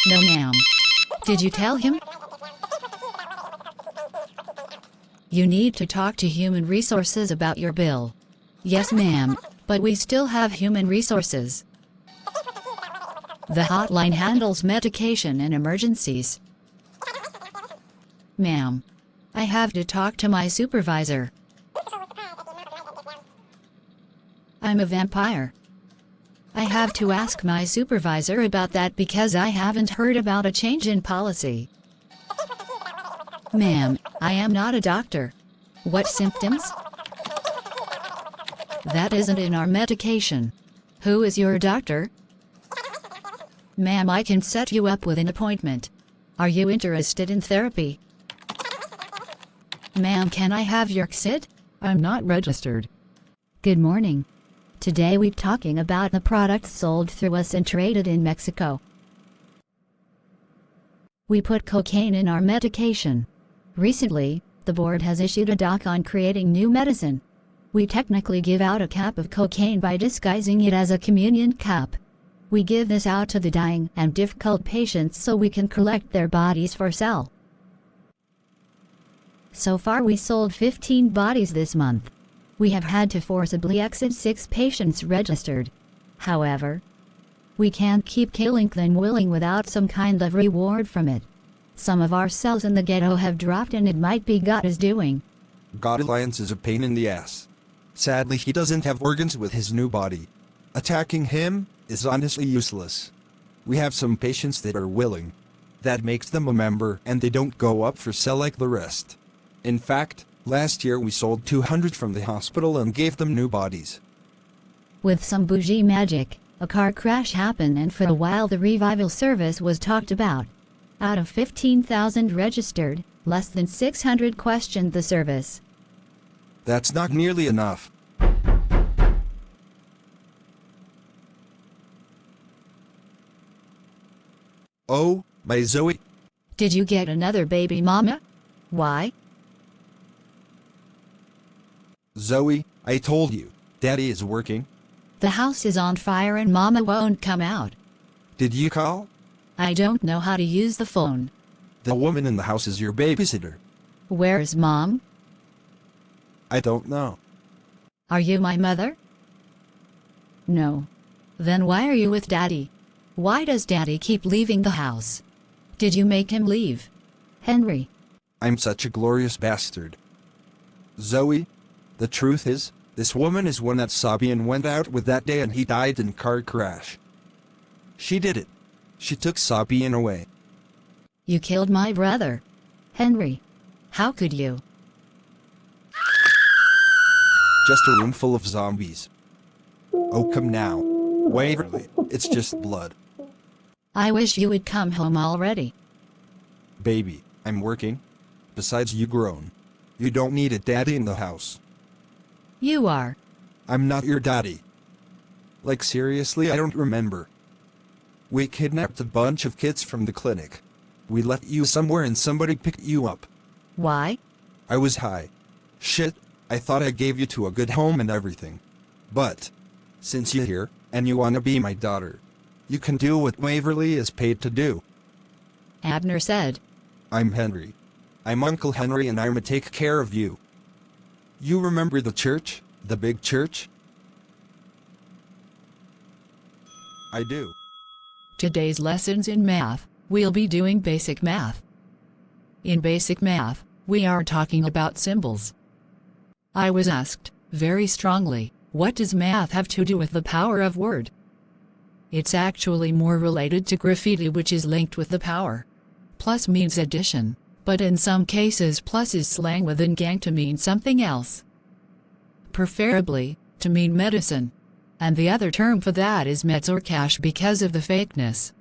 No, ma'am. Did you tell him? You need to talk to Human Resources about your bill. Yes, ma'am, but we still have Human Resources. The hotline handles medication and emergencies. Ma'am, I have to talk to my supervisor. I'm a vampire. I have to ask my supervisor about that because I haven't heard about a change in policy. Ma'am, I am not a doctor. What symptoms? That isn't in our medication. Who is your doctor? Ma'am, I can set you up with an appointment. Are you interested in therapy? Ma'am, can I have your CID? I'm not registered. Good morning. Today we're talking about the products sold through us and traded in Mexico. We put cocaine in our medication. Recently, the board has issued a doc on creating new medicine. We technically give out a cap of cocaine by disguising it as a communion cup. We give this out to the dying and difficult patients so we can collect their bodies for sale. So far we sold 15 bodies this month. We have had to forcibly exit 6 patients registered. However, we can't keep killing them willing without some kind of reward from it. Some of our cells in the ghetto have dropped and it might be God is doing. God Alliance is a pain in the ass. Sadly, he doesn't have organs with his new body. Attacking him is honestly useless. We have some patients that are willing. That makes them a member and they don't go up for sale like the rest. In fact, last year we sold 200 from the hospital and gave them new bodies. With some bougie magic, a car crash happened and for a while the revival service was talked about. Out of 15,000 registered, less than 600 questioned the service. That's not nearly enough. Oh, my Zoe. Did you get another baby mama? Why? Zoe, I told you, Daddy is working. The house is on fire and Mama won't come out. Did you call? I don't know how to use the phone. The woman in the house is your babysitter. Where's Mom? I don't know. Are you my mother? No. Then why are you with Daddy? Why does Daddy keep leaving the house? Did you make him leave? Henry. I'm such a glorious bastard. Zoe, the truth is, this woman is one that Sabian went out with that day and he died in car crash. She did it. She took Sabian away. You killed my brother. Henry. How could you? Just a room full of zombies. Oh, come now. Waverly, it's just blood. I wish you would come home already. Baby, I'm working. Besides, you grown. You don't need a daddy in the house. You are. I'm not your daddy. Like seriously, I don't remember. We kidnapped a bunch of kids from the clinic. We left you somewhere and somebody picked you up. Why? I was high. Shit, I thought I gave you to a good home and everything. But, since you're here, and you wanna be my daughter, you can do what Waverly is paid to do. Abner said. I'm Henry. I'm Uncle Henry and I'ma take care of you. You remember the church? The big church? I do. Today's lessons in math, we'll be doing basic math. In basic math, we are talking about symbols. I was asked, very strongly, what does math have to do with the power of word? It's actually more related to graffiti, which is linked with the power. Plus means addition, but in some cases plus is slang within gang to mean something else. Preferably, to mean medicine. And the other term for that is meds or cash because of the fakeness.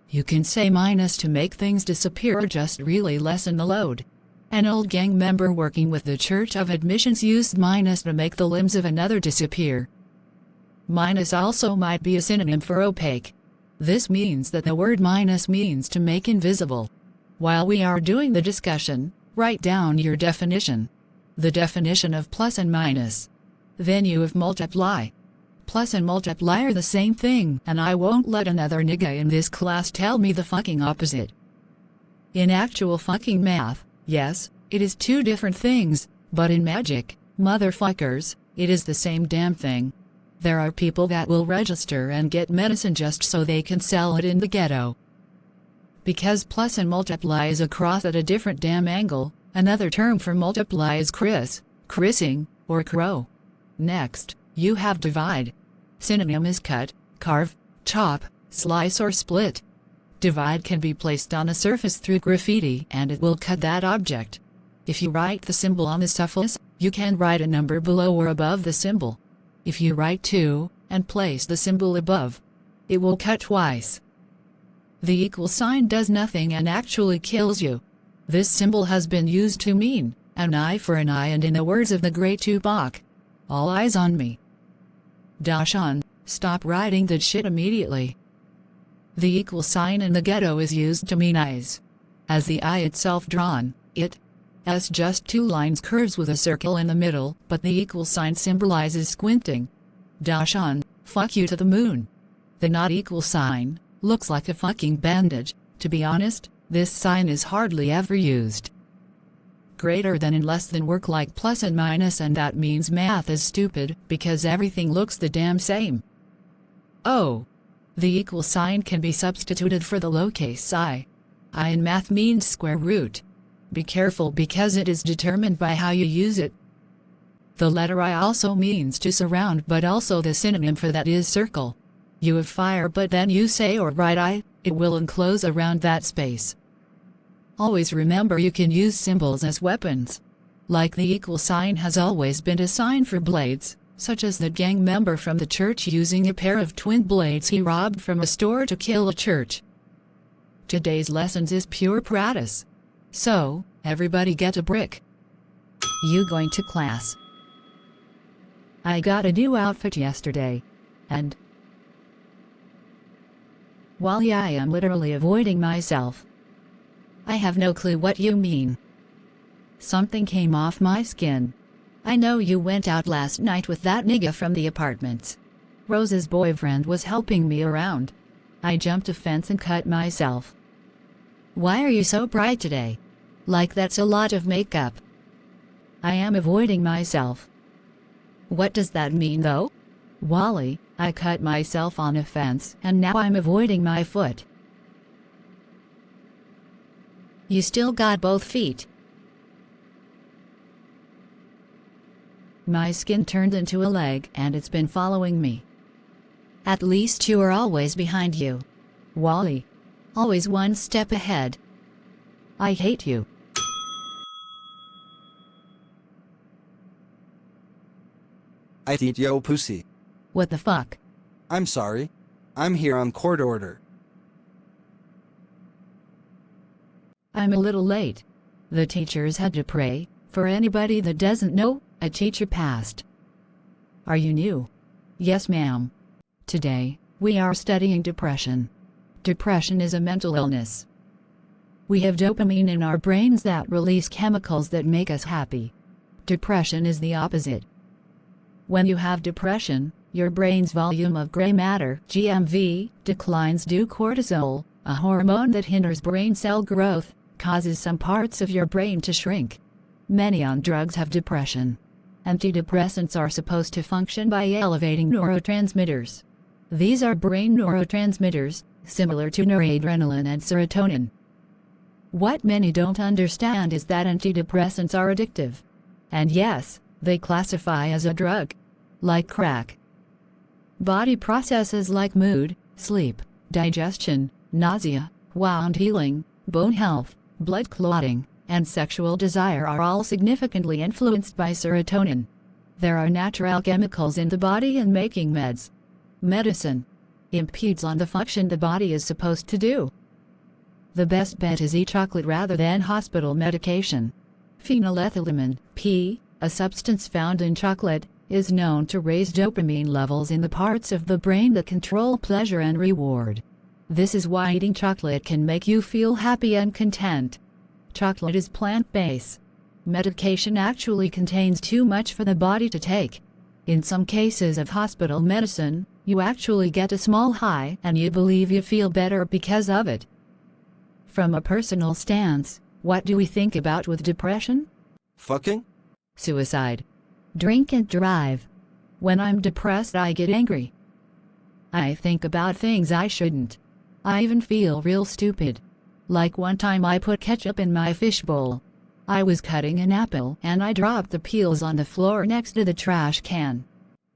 You can say minus to make things disappear or just really lessen the load. An old gang member working with the Church of Admissions used minus to make the limbs of another disappear. Minus also might be a synonym for opaque. This means that the word minus means to make invisible. While we are doing the discussion, write down your definition. The definition of plus and minus. Then you have multiply. plus and multiply are the same thing, and I won't let another nigga in this class tell me the fucking opposite. In actual fucking math, yes, it is two different things, but in magic, motherfuckers, it is the same damn thing. There are people that will register and get medicine just so they can sell it in the ghetto. Because plus and multiply is a cross at a different damn angle, another term for multiply is crissing, or crow. Next, you have divide. Synonym is cut, carve, chop, slice or split. Divide can be placed on a surface through graffiti and it will cut that object. If you write the symbol on the surface, you can write a number below or above the symbol. If you write 2 and place the symbol above, it will cut twice. The equal sign does nothing and actually kills you. This symbol has been used to mean an eye for an eye, and in the words of the great Tupac, all eyes on me. Dashan, stop writing that shit immediately. The equal sign in the ghetto is used to mean eyes. As the eye itself drawn, it has just two lines curves with a circle in the middle, but the equal sign symbolizes squinting. Dashan, fuck you to the moon. The not equal sign looks like a fucking bandage. To be honest, this sign is hardly ever used. Greater than and less than work like plus and minus, and that means math is stupid because everything looks the damn same. Oh. The equal sign can be substituted for the lowercase I. I in math means square root. Be careful because it is determined by how you use it. The letter I also means to surround, but also the synonym for that is circle. You have fire but then you say or write I, it will enclose around that space. Always remember you can use symbols as weapons. Like the equal sign has always been a sign for blades, such as the gang member from the church using a pair of twin blades he robbed from a store to kill a church. Today's lessons is pure practice. So, everybody get a brick. You going to class? I got a new outfit yesterday. And Wally, I am literally avoiding myself. I have no clue what you mean. Something came off my skin. I know you went out last night with that nigga from the apartments. Rose's boyfriend was helping me around. I jumped a fence and cut myself. Why are you so bright today? Like that's a lot of makeup. I am avoiding myself. What does that mean though? Wally, I cut myself on a fence and now I'm avoiding my foot. You still got both feet. My skin turned into a leg and it's been following me. At least you are always behind you. Wally. Always one step ahead. I hate you. I eat yo pussy. What the fuck? I'm sorry. I'm here on court order. I'm a little late. The teachers had to pray. For anybody that doesn't know, a teacher passed. Are you new? Yes, ma'am. Today, we are studying depression. Depression is a mental illness. We have dopamine in our brains that release chemicals that make us happy. Depression is the opposite. When you have depression, your brain's volume of gray matter, GMV, declines due to cortisol, a hormone that hinders brain cell growth, causes some parts of your brain to shrink. Many on drugs have depression. Antidepressants are supposed to function by elevating neurotransmitters. These are brain neurotransmitters, similar to noradrenaline and serotonin. What many don't understand is that antidepressants are addictive. And yes, they classify as a drug. Like crack. Body processes like mood, sleep, digestion, nausea, wound healing, bone health, blood clotting, and sexual desire are all significantly influenced by serotonin. There are natural chemicals in the body and making medicine impedes on the function the body is supposed to do. The best bet is eat chocolate rather than hospital medication. Phenylethylamine, P, a substance found in chocolate, is known to raise dopamine levels in the parts of the brain that control pleasure and reward. This is why eating chocolate can make you feel happy and content. Chocolate is plant-based. Medication actually contains too much for the body to take. In some cases of hospital medicine, you actually get a small high and you believe you feel better because of it. From a personal stance, what do we think about with depression? Fucking? Suicide. Drink and drive. When I'm depressed, I get angry. I think about things I shouldn't. I even feel real stupid. Like one time I put ketchup in my fishbowl. I was cutting an apple and I dropped the peels on the floor next to the trash can.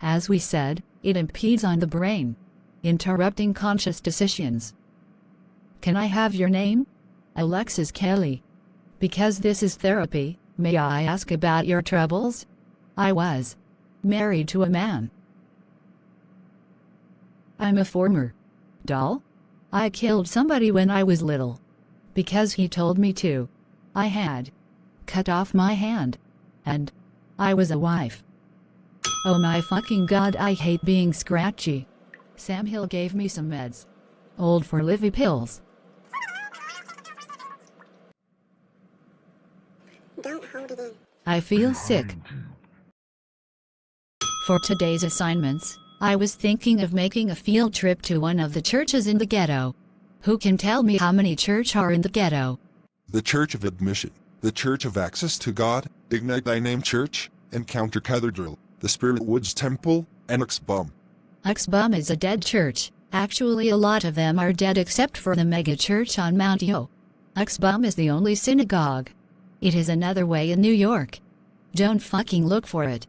As we said, it impedes on the brain, interrupting conscious decisions. Can I have your name? Alexis Kelly. Because this is therapy, may I ask about your troubles? I was married to a man. I'm a former doll. I killed somebody when I was little. Because he told me to. I had cut off my hand. And I was a wife. Oh my fucking god, I hate being scratchy. Sam Hill gave me some meds. Old for Livy pills. Don't hold it in. I feel sick. For today's assignments, I was thinking of making a field trip to one of the churches in the ghetto. Who can tell me how many churches are in the ghetto? The Church of Admission, the Church of Access to God, Ignite Thy Name Church, Encounter Cathedral, the Spirit Woods Temple, and X-Bum. X-Bum is a dead church. Actually, a lot of them are dead except for the mega church on Mount Yo. X-Bum is the only synagogue. It is another way in New York. Don't fucking look for it.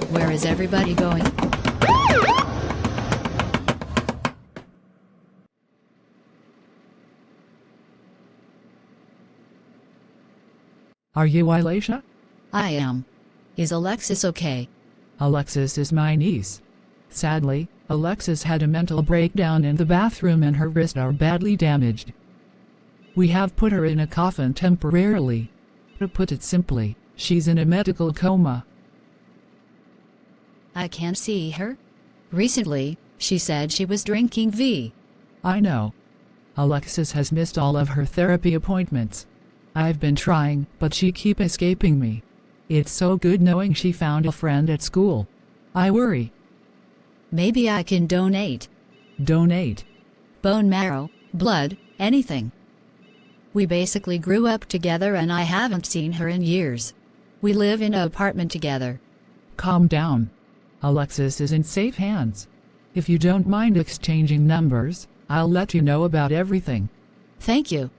Where is everybody going? Are you Elisha? I am. Is Alexis okay? Alexis is my niece. Sadly, Alexis had a mental breakdown in the bathroom and her wrists are badly damaged. We have put her in a coffin temporarily. To put it simply, she's in a medical coma. I can't see her. Recently, she said she was drinking V. I know. Alexis has missed all of her therapy appointments. I've been trying, but she keeps escaping me. It's so good knowing she found a friend at school. I worry. Maybe I can donate. Donate. Bone marrow, blood, anything. We basically grew up together and I haven't seen her in years. We live in an apartment together. Calm down. Alexis is in safe hands. If you don't mind exchanging numbers, I'll let you know about everything. Thank you.